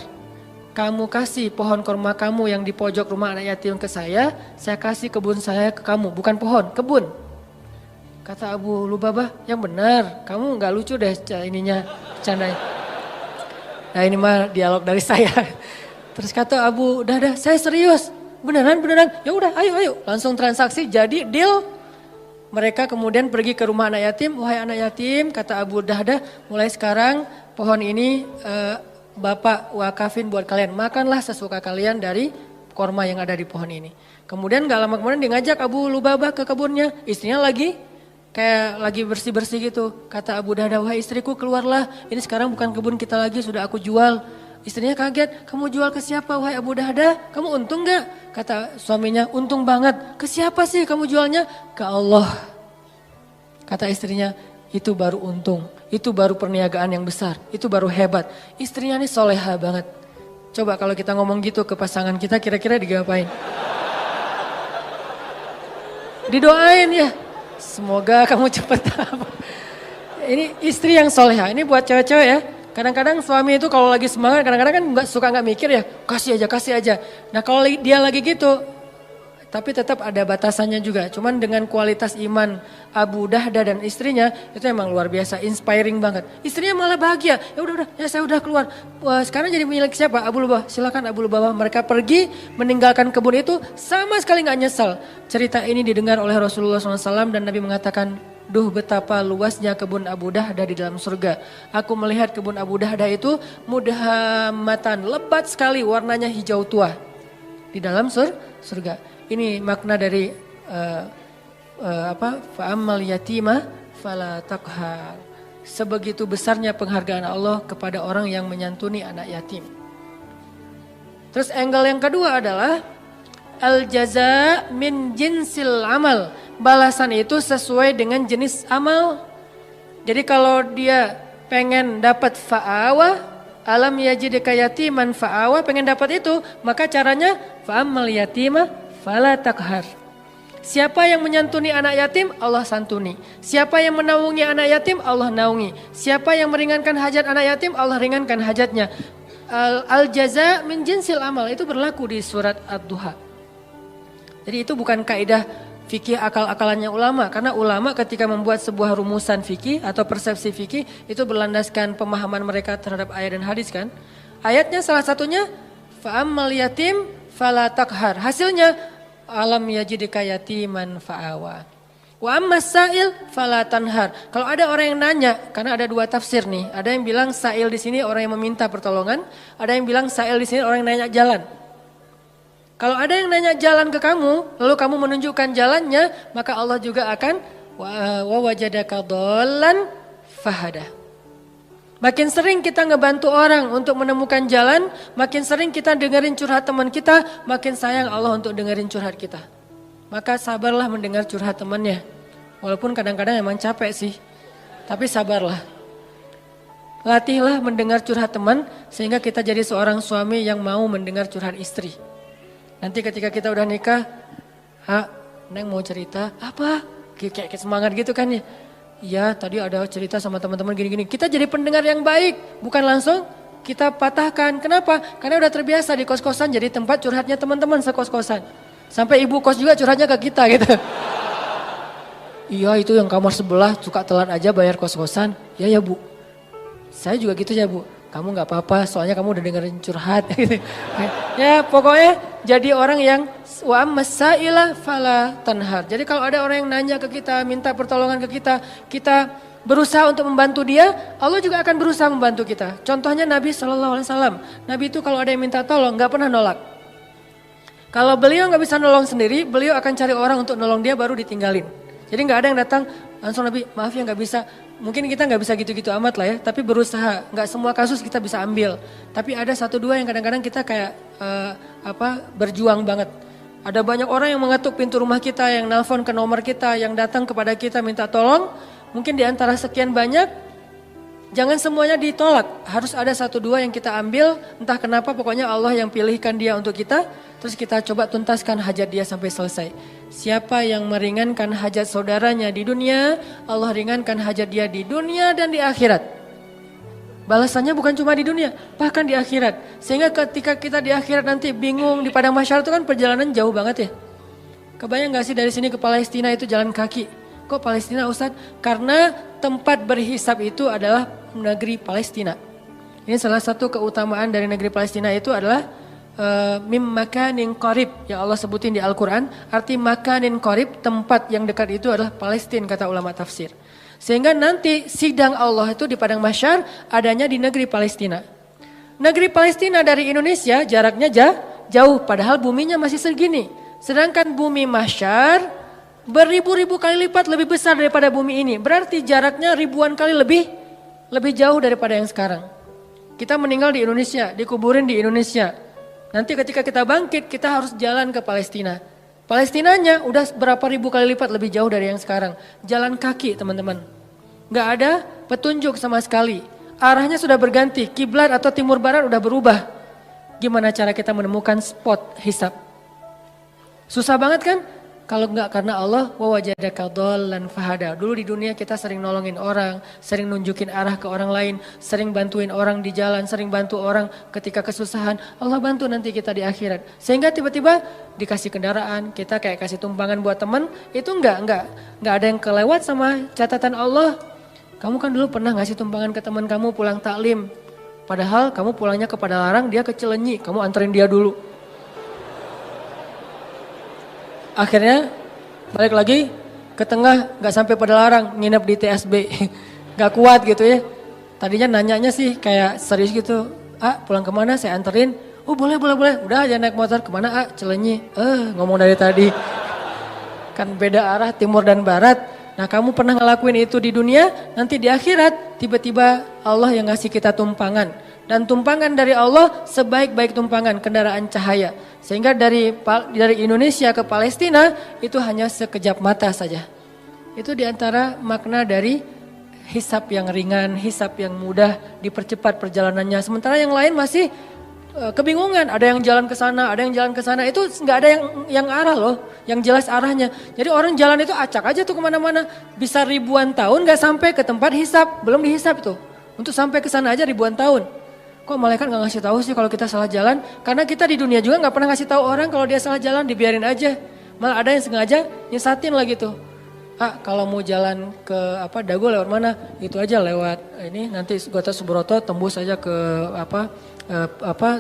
Kamu kasih pohon kurma kamu yang di pojok rumah anak yatim ke saya kasih kebun saya ke kamu. Bukan pohon, kebun. Kata Abu Lubabah, yang benar, kamu gak lucu deh ininya, bercandanya. Nah ini mah dialog dari saya. Terus kata Abu Dahdah, saya serius. Beneran. Ya udah, ayo. Langsung transaksi, jadi deal. Mereka kemudian pergi ke rumah anak yatim. Wahai anak yatim, kata Abu Dahdah, mulai sekarang pohon ini Bapak wakafin buat kalian. Makanlah sesuka kalian dari korma yang ada di pohon ini. Kemudian gak lama kemudian dia ngajak Abu Lubabah ke kebunnya. Istrinya lagi bersih-bersih gitu. Kata Abu Dahdah, wahai istriku keluarlah. Ini sekarang bukan kebun kita lagi, sudah aku jual. Istrinya kaget, kamu jual ke siapa wahai Abu Dahdah? Kamu untung gak? Kata suaminya, untung banget. Ke siapa sih kamu jualnya? Ke Allah. Kata istrinya, itu baru untung. Itu baru perniagaan yang besar. Itu baru hebat. Istrinya ini soleha banget. Coba kalau kita ngomong gitu ke pasangan kita, kira-kira digapain? Didoain ya. Semoga kamu cepat apa. Ini istri yang soleha. Ini buat cewek-cewek ya. Kadang-kadang suami itu kalau lagi semangat, kadang-kadang kan nggak mikir ya, kasih aja. Nah kalau dia lagi gitu, tapi tetap ada batasannya juga. Cuman dengan kualitas iman Abu Dahdah dan istrinya itu emang luar biasa, inspiring banget. Istrinya malah bahagia. Ya saya udah keluar. Wah, sekarang jadi milik siapa? Abu Lubabah. Silakan Abu Lubabah. Mereka pergi meninggalkan kebun itu sama sekali nggak nyesal. Cerita ini didengar oleh Rasulullah SAW dan Nabi mengatakan, duh betapa luasnya kebun Abu Dahdah di dalam surga. Aku melihat kebun Abu Dahdah itu mudhammatan, lebat sekali, warnanya hijau tua di dalam surga. Ini makna dari fa'ammal yatima fala taqhar. Sebegitu besarnya penghargaan Allah kepada orang yang menyantuni anak yatim. Terus angle yang kedua adalah al jaza min jinsil amal. Balasan itu sesuai dengan jenis amal. Jadi kalau dia pengen dapat fa'awa, alam yajidka yatiman fa'awa, pengen dapat itu, maka caranya fa'ammal yatima fala taqhar. Siapa yang menyantuni anak yatim, Allah santuni. Siapa yang menaungi anak yatim, Allah naungi. Siapa yang meringankan hajat anak yatim, Allah ringankan hajatnya. Al jaza min jinsil amal, itu berlaku di surat Ad-Duha. Jadi itu bukan kaidah fikih akal-akalannya ulama, karena ulama ketika membuat sebuah rumusan fikih atau persepsi fikih itu berlandaskan pemahaman mereka terhadap ayat dan hadis kan. Ayatnya salah satunya fa'ammal yatim fala taqhar. Hasilnya alam yajidka yatiman fa'awa. Wa ammas sa'il fala tanhar. Kalau ada orang yang nanya, karena ada dua tafsir nih. Ada yang bilang sa'il di sini orang yang meminta pertolongan, ada yang bilang sa'il di sini orang yang nanya jalan. Kalau ada yang nanya jalan ke kamu, lalu kamu menunjukkan jalannya, maka Allah juga akan wa wajadaka dhallan fahada. Makin sering kita ngebantu orang untuk menemukan jalan, makin sering kita dengerin curhat teman kita, makin sayang Allah untuk dengerin curhat kita. Maka sabarlah mendengar curhat temannya. Walaupun kadang-kadang emang capek sih, tapi sabarlah. Latihlah mendengar curhat teman, sehingga kita jadi seorang suami yang mau mendengar curhat istri. Nanti ketika kita udah nikah, Neng mau cerita, apa? Kayak semangat gitu kan ya. Iya tadi ada cerita sama teman-teman gini-gini. Kita jadi pendengar yang baik, bukan langsung kita patahkan. Kenapa? Karena udah terbiasa di kos-kosan jadi tempat curhatnya teman-teman sekos-kosan. Sampai ibu kos juga curhatnya ke kita gitu. Iya itu yang kamar sebelah suka telat aja bayar kos-kosan. Ya bu, saya juga gitu ya bu. Kamu gak apa-apa soalnya kamu udah dengerin curhat. Ya pokoknya jadi orang yang wa ammasaila fala tanhar. Jadi kalau ada orang yang nanya ke kita, minta pertolongan ke kita, kita berusaha untuk membantu dia, Allah juga akan berusaha membantu kita. Contohnya Nabi SAW. Nabi itu kalau ada yang minta tolong nggak pernah nolak. Kalau beliau nggak bisa nolong sendiri, beliau akan cari orang untuk nolong dia baru ditinggalin. Jadi nggak ada yang datang langsung Nabi, maaf ya nggak bisa. Mungkin kita nggak bisa gitu-gitu amat lah ya, tapi berusaha. Nggak semua kasus kita bisa ambil. Tapi ada satu dua yang kadang-kadang kita kayak berjuang banget. Ada banyak orang yang mengetuk pintu rumah kita, yang nelpon ke nomor kita, yang datang kepada kita minta tolong. Mungkin di antara sekian banyak, jangan semuanya ditolak. Harus ada satu dua yang kita ambil, entah kenapa pokoknya Allah yang pilihkan dia untuk kita. Terus kita coba tuntaskan hajat dia sampai selesai. Siapa yang meringankan hajat saudaranya di dunia, Allah ringankan hajat dia di dunia dan di akhirat. Balasannya bukan cuma di dunia, bahkan di akhirat. Sehingga ketika kita di akhirat nanti bingung di padang mahsyar itu kan perjalanan jauh banget ya. Kebayang gak sih dari sini ke Palestina itu jalan kaki? Kok Palestina Ustadz? Karena tempat berhisab itu adalah negeri Palestina. Ini salah satu keutamaan dari negeri Palestina itu adalah mim makanin qarib yang Allah sebutin di Al-Quran. Arti makanin qarib, tempat yang dekat itu adalah Palestina kata ulama tafsir. Sehingga nanti sidang Allah itu di padang mahsyar adanya di negeri Palestina. Negeri Palestina dari Indonesia jaraknya jauh padahal buminya masih segini. Sedangkan bumi mahsyar beribu-ribu kali lipat lebih besar daripada bumi ini. Berarti jaraknya ribuan kali lebih jauh daripada yang sekarang. Kita meninggal di Indonesia, dikuburin di Indonesia. Nanti ketika kita bangkit, kita harus jalan ke Palestina. Palestinanya udah berapa ribu kali lipat lebih jauh dari yang sekarang. Jalan kaki teman-teman. Gak ada petunjuk sama sekali. Arahnya sudah berganti, kiblat atau timur barat udah berubah. Gimana cara kita menemukan spot hisab? Susah banget kan? Kalau enggak karena Allah, wa wajadaka dhallan fahada. Dulu di dunia kita sering nolongin orang, sering nunjukin arah ke orang lain, sering bantuin orang di jalan, sering bantu orang ketika kesusahan. Allah bantu nanti kita di akhirat. Sehingga tiba-tiba dikasih kendaraan, kita kayak kasih tumpangan buat teman, itu enggak ada yang kelewat sama catatan Allah. Kamu kan dulu pernah ngasih tumpangan ke teman kamu pulang taklim. Padahal kamu pulangnya ke Padalarang, dia ke Cilenyi, kamu anterin dia dulu. Akhirnya balik lagi ke tengah, gak sampai Padalarang, nginep di TSB. Gak kuat gitu ya. Tadinya nanyanya sih kayak serius gitu. Pulang kemana saya anterin. Oh boleh. Udah aja naik motor kemana Cilenyi. Ngomong dari tadi. Kan beda arah timur dan barat. Nah kamu pernah ngelakuin itu di dunia, nanti di akhirat tiba-tiba Allah yang ngasih kita tumpangan. Dan tumpangan dari Allah sebaik-baik tumpangan kendaraan cahaya. Sehingga dari Indonesia ke Palestina itu hanya sekejap mata saja. Itu diantara makna dari hisab yang ringan, hisab yang mudah, dipercepat perjalanannya. Sementara yang lain masih kebingungan. Ada yang jalan ke sana, ada yang jalan ke sana. Itu nggak ada yang arah loh, yang jelas arahnya. Jadi orang jalan itu acak aja tuh kemana-mana. Bisa ribuan tahun nggak sampai ke tempat hisab, belum dihisab tuh. Untuk sampai ke sana aja ribuan tahun. Kok malaikat gak ngasih tahu sih kalau kita salah jalan? Karena kita di dunia juga gak pernah ngasih tahu orang kalau dia salah jalan, dibiarin aja. Malah ada yang sengaja nyesatin lagi tuh. Kalau mau jalan ke Dago lewat mana? Itu aja lewat ini nanti Gatot Subroto tembus aja ke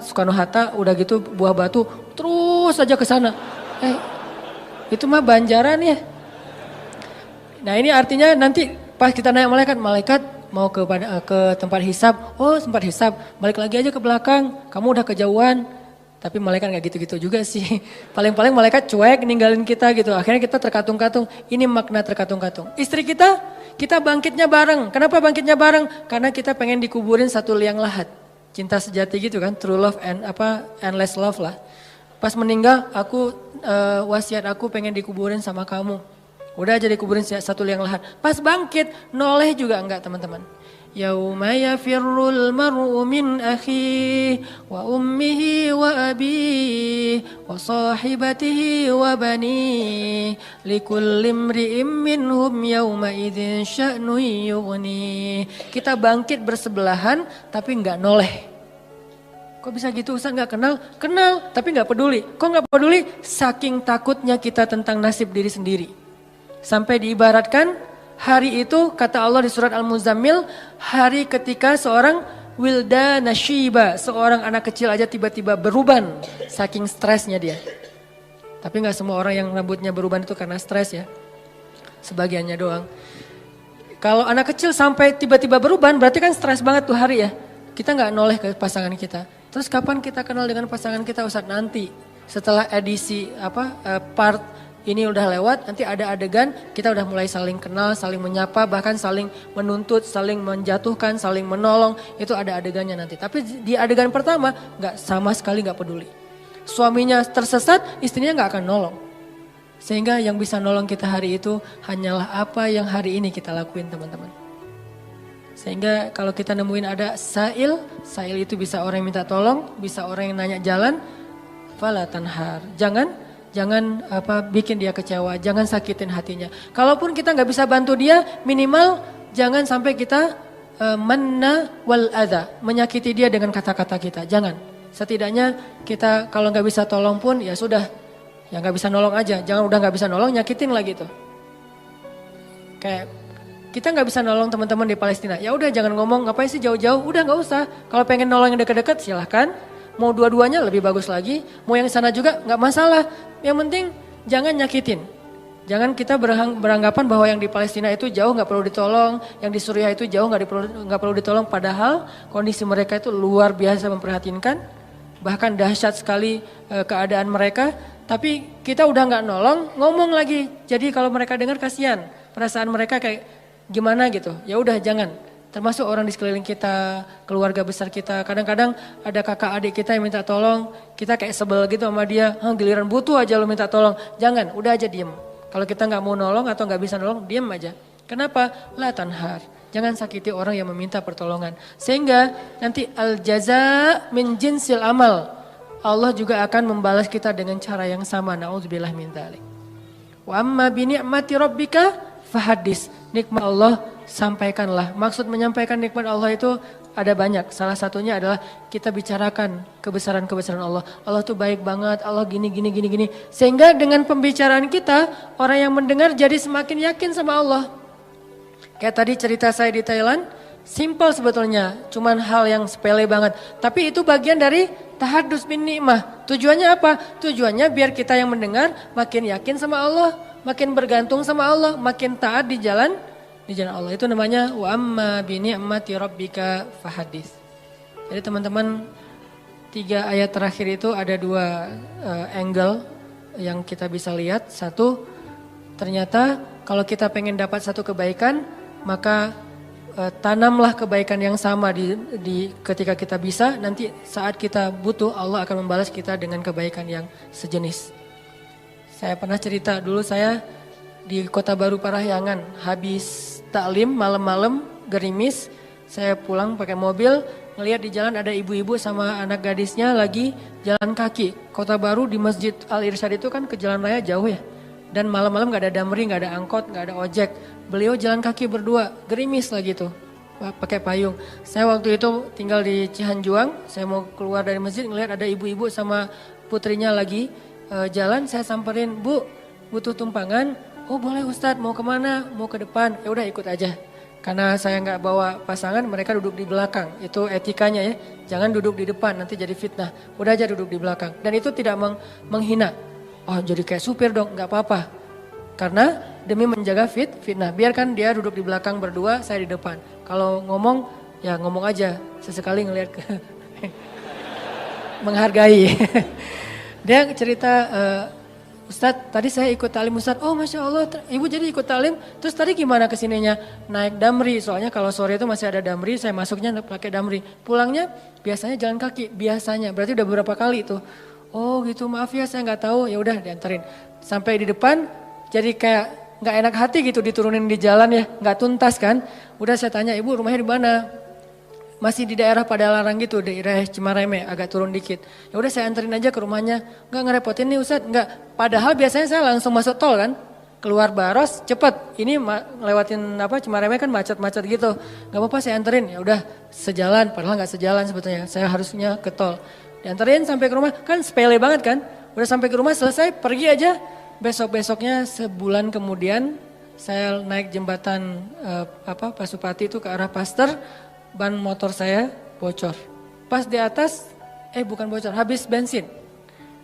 Soekarno Hatta, udah gitu Buah Batu, terus aja ke sana. Itu mah Banjaran ya. Nah ini artinya nanti pas kita nanya malaikat mau ke tempat hisab, tempat hisab, balik lagi aja ke belakang, kamu udah kejauhan. Tapi malaikat gak gitu-gitu juga sih. Paling-paling malaikat cuek ninggalin kita gitu. Akhirnya kita terkatung-katung, ini makna terkatung-katung. Istri kita bangkitnya bareng. Kenapa bangkitnya bareng? Karena kita pengen dikuburin satu liang lahat. Cinta sejati gitu kan, true love and endless love lah. Pas meninggal, wasiat aku pengen dikuburin sama kamu. Udah aja dikuburin satu liang lahat. Pas bangkit, noleh juga enggak teman-teman. Yauma yafirrul mar'u min akhihi wa ummihi wa abihi wa sahibatihi wa banihi likulli imri'in minhum yauma idzin sya'nun yughni. Kita bangkit bersebelahan tapi enggak noleh. Kok bisa gitu Ustaz, enggak kenal? Kenal tapi enggak peduli. Kok enggak peduli? Saking takutnya kita tentang nasib diri sendiri. Sampai diibaratkan hari itu kata Allah di surat Al-Muzammil, hari ketika seorang wildana syiba, seorang anak kecil aja tiba-tiba beruban saking stresnya dia. Tapi nggak semua orang yang rambutnya beruban itu karena stres ya, sebagiannya doang. Kalau anak kecil sampai tiba-tiba beruban berarti kan stres banget tuh hari ya. Kita nggak noleh ke pasangan kita. Terus kapan kita kenal dengan pasangan kita Ustadz? Nanti setelah edisi part ini udah lewat, nanti ada adegan kita udah mulai saling kenal, saling menyapa, bahkan saling menuntut, saling menjatuhkan, saling menolong. Itu ada adegannya nanti. Tapi di adegan pertama nggak, sama sekali nggak peduli. Suaminya tersesat, istrinya nggak akan nolong. Sehingga yang bisa nolong kita hari itu hanyalah apa yang hari ini kita lakuin teman-teman. Sehingga kalau kita nemuin ada sa'il itu bisa orang yang minta tolong, bisa orang yang nanya jalan, fala tanhar. Jangan bikin dia kecewa, jangan sakitin hatinya. Kalaupun kita nggak bisa bantu dia, minimal jangan sampai kita manna wal adha, menyakiti dia dengan kata-kata kita. Jangan. Setidaknya kita kalau nggak bisa tolong pun ya sudah, ya nggak bisa nolong aja. Jangan udah nggak bisa nolong, nyakitin lagi tuh. Kayak kita nggak bisa nolong teman-teman di Palestina. Ya udah jangan ngomong ngapain sih jauh-jauh. Udah nggak usah. Kalau pengen nolong yang dekat-dekat silahkan. Mau dua-duanya lebih bagus lagi. Mau yang sana juga nggak masalah. Yang penting jangan nyakitin. Jangan kita beranggapan bahwa yang di Palestina itu jauh nggak perlu ditolong. Yang di Suriah itu jauh nggak perlu ditolong. Padahal kondisi mereka itu luar biasa memprihatinkan. Bahkan dahsyat sekali keadaan mereka. Tapi kita udah nggak nolong, ngomong lagi. Jadi kalau mereka dengar kasihan. Perasaan mereka kayak gimana gitu. Ya udah jangan. Termasuk orang di sekeliling kita, keluarga besar kita. Kadang-kadang ada kakak adik kita yang minta tolong. Kita kayak sebel gitu sama dia. Giliran butuh aja lo minta tolong. Jangan, udah aja diem. Kalau kita nggak mau nolong atau nggak bisa nolong, diem aja. Kenapa? La tanhar. Jangan sakiti orang yang meminta pertolongan. Sehingga nanti al-jaza min jinsil amal. Allah juga akan membalas kita dengan cara yang sama. Na'udzubillah min dzalik. Wa amma bi ni'mati rabbika fahadis. Nikmat Allah sampaikanlah. Maksud menyampaikan nikmat Allah itu ada banyak. Salah satunya adalah kita bicarakan kebesaran-kebesaran Allah. Allah tuh baik banget, Allah gini. Sehingga dengan pembicaraan kita, orang yang mendengar jadi semakin yakin sama Allah. Kayak tadi cerita saya di Thailand, simple sebetulnya. Cuman hal yang sepele banget. Tapi itu bagian dari tahadus bin ni'mah. Tujuannya apa? Tujuannya biar kita yang mendengar makin yakin sama Allah. Makin bergantung sama Allah, makin taat di jalan Allah. Itu namanya wa amma bi ni'mati rabbika fahadits. Jadi teman-teman, 3 ayat terakhir itu ada 2 angle yang kita bisa lihat. Satu, ternyata kalau kita pengen dapat satu kebaikan, maka tanamlah kebaikan yang sama di ketika kita bisa. Nanti saat kita butuh, Allah akan membalas kita dengan kebaikan yang sejenis. Saya pernah cerita dulu saya di Kota Baru Parahyangan, habis taklim malam-malam gerimis, saya pulang pakai mobil, ngelihat di jalan ada ibu-ibu sama anak gadisnya lagi jalan kaki. Kota Baru di Masjid Al-Irsyad itu kan ke jalan raya jauh ya. Dan malam-malam gak ada damri, gak ada angkot, gak ada ojek. Beliau jalan kaki berdua, gerimis lagi tuh, pakai payung. Saya waktu itu tinggal di Cihanjuang, saya mau keluar dari masjid ngelihat ada ibu-ibu sama putrinya lagi jalan. Saya samperin, Bu, butuh tumpangan? Oh boleh Ustadz, mau kemana? Mau ke depan? Ya udah ikut aja. Karena saya nggak bawa pasangan, mereka duduk di belakang. Itu etikanya ya, jangan duduk di depan, nanti jadi fitnah. Udah aja duduk di belakang. Dan itu tidak menghina. Oh jadi kayak supir dong, nggak apa-apa. Karena demi menjaga fitnah. Biarkan dia duduk di belakang berdua, saya di depan. Kalau ngomong, ya ngomong aja. Sesekali ngelihat ke menghargai. Dia cerita, Ustadz tadi saya ikut talim Ustadz, oh Masya Allah ibu jadi ikut talim, terus tadi gimana kesininya? Naik damri, soalnya kalau sore itu masih ada damri, saya masuknya pakai damri. Pulangnya biasanya jalan kaki, biasanya, berarti udah beberapa kali tuh. Oh gitu, maaf ya saya nggak tahu, ya udah dianterin. Sampai di depan, jadi kayak nggak enak hati gitu diturunin di jalan ya, nggak tuntas kan. Udah saya tanya, ibu rumahnya di mana? Masih di daerah Padalarang gitu, daerah Cimareme, agak turun dikit. Ya udah saya anterin aja ke rumahnya. Enggak ngerepotin nih Ustadz, enggak. Padahal biasanya saya langsung masuk tol kan. Keluar Baros cepet. Ini ngelewatin Cimareme kan macet-macet gitu. Enggak apa-apa saya anterin. Ya udah sejalan, padahal enggak sejalan sebetulnya. Saya harusnya ke tol. Dianterin sampai ke rumah, kan sepele banget kan. Udah sampai ke rumah selesai, pergi aja. Besok-besoknya sebulan kemudian saya naik jembatan Pasupati itu ke arah Pasteur. Ban motor saya bocor. Pas di atas, bukan bocor, habis bensin.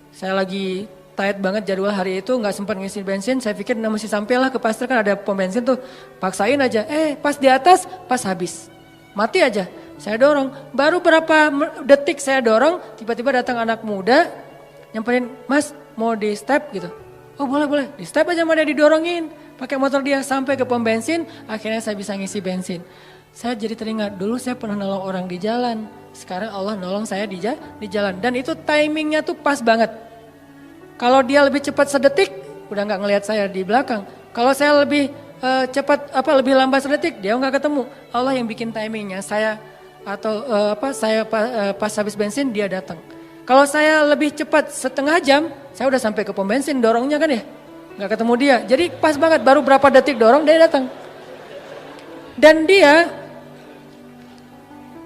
Saya lagi tight banget jadwal hari itu, nggak sempat ngisi bensin. Saya pikir masih sampailah ke pasar, kan ada pom bensin tuh. Paksain aja, pas di atas, pas habis. Mati aja. Saya dorong, baru berapa detik saya dorong, tiba-tiba datang anak muda, nyamperin, Mas mau di step gitu. Oh boleh, di step aja mana didorongin. Pakai motor dia sampai ke pom bensin, akhirnya saya bisa ngisi bensin. Saya jadi teringat, dulu saya pernah nolong orang di jalan. Sekarang Allah nolong saya di jalan. Dan itu timingnya tuh pas banget. Kalau dia lebih cepat sedetik, udah gak ngelihat saya di belakang. Kalau saya lebih cepat, lebih lambat sedetik, dia gak ketemu. Allah yang bikin timingnya, saya pas habis bensin dia datang. Kalau saya lebih cepat setengah jam, saya udah sampai ke pom bensin dorongnya kan ya. Gak ketemu dia, jadi pas banget baru berapa detik dorong dia datang. Dan dia,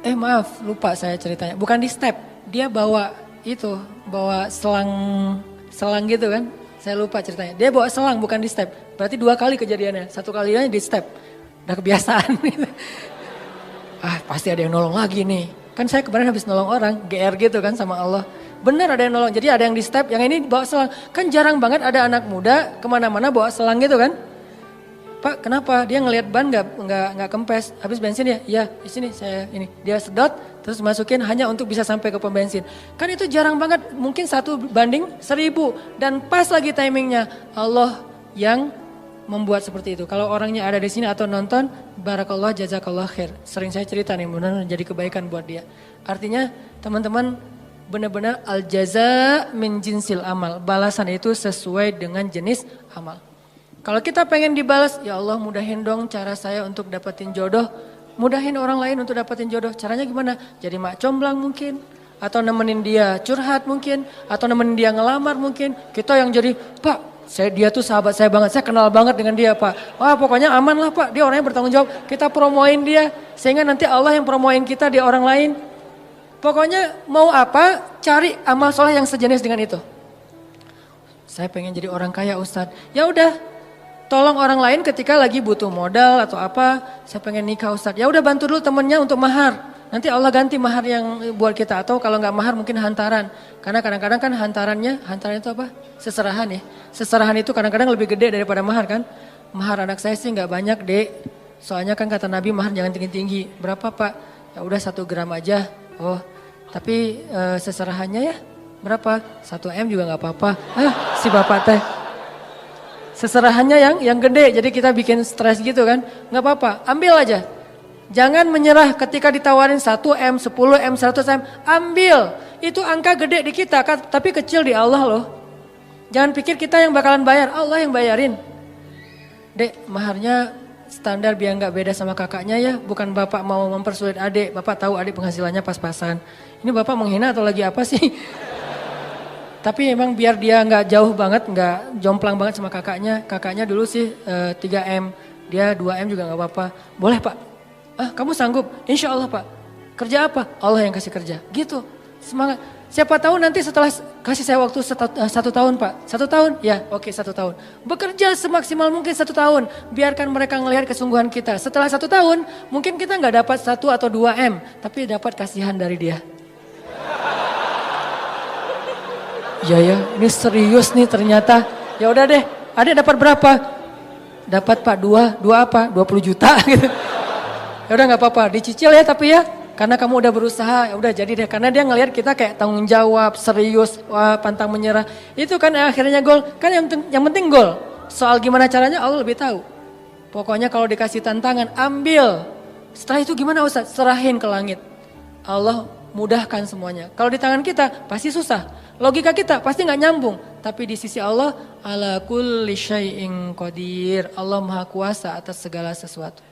maaf lupa saya ceritanya, bukan di step, dia bawa selang gitu kan. Saya lupa ceritanya, dia bawa selang bukan di step, berarti 2 kali kejadiannya, 1 kalinya di step, udah kebiasaan. Pasti ada yang nolong lagi nih, kan saya kemarin habis nolong orang, GR gitu kan sama Allah. Benar ada yang nolong, jadi ada yang di step, yang ini bawa selang. Kan jarang banget ada anak muda kemana-mana bawa selang gitu kan. Pak kenapa? Dia ngelihat ban nggak kempes, habis bensin ya? Iya di sini saya ini. Dia sedot terus masukin hanya untuk bisa sampai ke pom bensin. Kan itu jarang banget, mungkin 1:1000 dan pas lagi timingnya. Allah yang membuat seperti itu. Kalau orangnya ada di sini atau nonton, barakallah jazakallah khair. Sering saya cerita nih, benar-benar jadi kebaikan buat dia. Artinya teman-teman, benar-benar al-jaza min jinsil amal. Balasan itu sesuai dengan jenis amal. Kalau kita pengen dibalas, ya Allah mudahin dong cara saya untuk dapetin jodoh. Mudahin orang lain untuk dapetin jodoh. Caranya gimana? Jadi mak comblang mungkin. Atau nemenin dia curhat mungkin. Atau nemenin dia ngelamar mungkin. Kita yang jadi, Pak dia tuh sahabat saya banget. Saya kenal banget dengan dia Pak. Wah pokoknya aman lah Pak. Dia orangnya bertanggung jawab. Kita promoin dia. Sehingga nanti Allah yang promoin kita di orang lain. Pokoknya mau apa, cari amal soleh yang sejenis dengan itu. Saya pengen jadi orang kaya Ustadz. Ya udah, tolong orang lain ketika lagi butuh modal atau apa. Saya pengen nikah Ustadz. Ya udah bantu dulu temennya untuk mahar. Nanti Allah ganti mahar yang buat kita. Atau kalau nggak mahar mungkin hantaran. Karena kadang-kadang kan hantaran itu apa? Seserahan ya. Seserahan itu kadang-kadang lebih gede daripada mahar kan. Mahar anak saya sih nggak banyak dek. Soalnya kan kata Nabi mahar jangan tinggi-tinggi. Berapa Pak? Ya udah 1 gram aja. Oh, tapi seserahannya ya berapa? 1 M juga nggak apa-apa. Si bapak teh. Seserahannya yang gede, jadi kita bikin stres gitu kan? Nggak apa-apa, ambil aja. Jangan menyerah ketika ditawarin 1 M, 10 M, 100 M, ambil. Itu angka gede di kita, tapi kecil di Allah loh. Jangan pikir kita yang bakalan bayar, Allah yang bayarin. Dek, maharnya standar biar nggak beda sama kakaknya ya. Bukan bapak mau mempersulit adik. Bapak tahu adik penghasilannya pas-pasan. Ini bapak menghina atau lagi apa sih? Tapi emang biar dia nggak jauh banget, nggak jomplang banget sama kakaknya. Kakaknya dulu sih 3 M, dia 2 M juga nggak apa-apa. Boleh Pak? Kamu sanggup? Insya Allah Pak. Kerja apa? Allah yang kasih kerja. Gitu. Semangat. Siapa tahu nanti setelah kasih saya waktu 1 tahun Pak. 1 tahun? Ya oke 1 tahun. Bekerja semaksimal mungkin 1 tahun. Biarkan mereka ngelihat kesungguhan kita. Setelah 1 tahun mungkin kita nggak dapat 1 atau 2 M. Tapi dapat kasihan dari dia. Ya ini serius nih ternyata. Ya udah deh, adik dapat berapa? Dapat Pak 2 apa? 20 juta gitu. Ya udah nggak apa-apa, dicicil ya tapi ya. Karena kamu udah berusaha, ya udah jadi deh. Karena dia ngelihat kita kayak tanggung jawab, serius, pantang menyerah. Itu kan akhirnya gol. Kan yang penting gol. Soal gimana caranya Allah lebih tahu. Pokoknya kalau dikasih tantangan, ambil. Setelah itu gimana Ustaz? Serahin ke langit. Allah mudahkan semuanya. Kalau di tangan kita pasti susah. Logika kita pasti nggak nyambung. Tapi di sisi Allah, ala kulli syai'in qadir. Allah maha kuasa atas segala sesuatu.